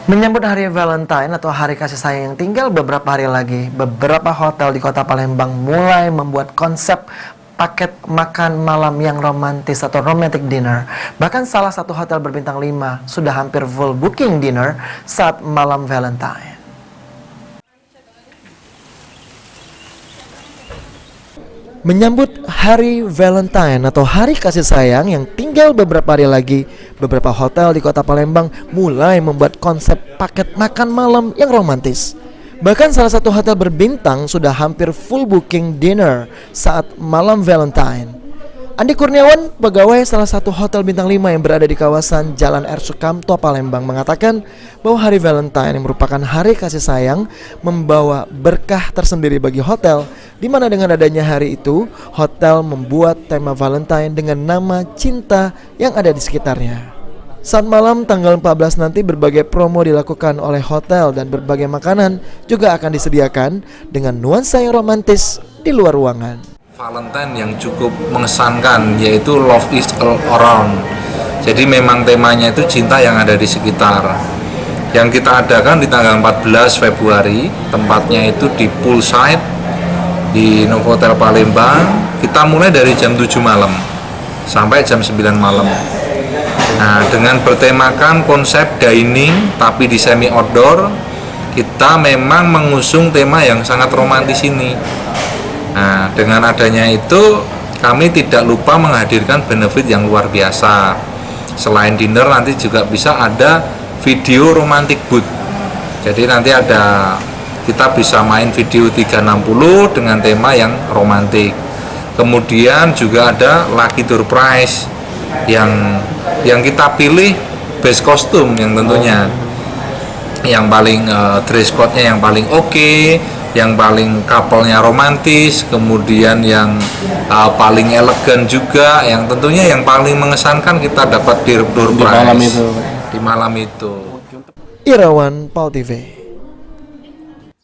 Menyambut hari Valentine atau hari kasih sayang yang tinggal beberapa hari lagi, beberapa hotel di kota Palembang mulai membuat konsep paket makan malam yang romantis atau romantic dinner. Bahkan salah satu hotel berbintang 5 sudah hampir full booking dinner saat malam Valentine. Menyambut hari Valentine atau hari kasih sayang yang tinggal beberapa hari lagi, beberapa hotel di kota Palembang mulai membuat konsep paket makan malam yang romantis. Bahkan salah satu hotel berbintang sudah hampir full booking dinner saat malam Valentine. Andi Kurniawan, pegawai salah satu hotel bintang 5 yang berada di kawasan Jalan R. Sukamto, Palembang, mengatakan bahwa hari Valentine yang merupakan hari kasih sayang membawa berkah tersendiri bagi hotel, di mana dengan adanya hari itu, hotel membuat tema Valentine dengan nama cinta yang ada di sekitarnya. Saat malam tanggal 14 nanti berbagai promo dilakukan oleh hotel dan berbagai makanan juga akan disediakan dengan nuansa yang romantis di luar ruangan. Valentine yang cukup mengesankan, yaitu Love is all around. Jadi memang temanya itu cinta yang ada di sekitar. Yang kita adakan di tanggal 14 Februari, tempatnya itu di Poolside di Novotel Palembang. Kita mulai dari jam 7 malam sampai jam 9 malam. Nah, dengan bertemakan konsep dining tapi di semi outdoor, kita memang mengusung tema yang sangat romantis ini. Nah, dengan adanya itu kami tidak lupa menghadirkan benefit yang luar biasa. Selain dinner nanti juga bisa ada video romantic booth. Jadi nanti kita bisa main video 360 dengan tema yang romantis. Kemudian juga ada lucky door prize yang kita pilih base kostum yang tentunya yang paling dress code-nya yang paling oke, yang paling couple-nya romantis, kemudian yang paling elegan juga, yang tentunya yang paling mengesankan kita dapat di door prize di malam itu. Irawan, PAL TV.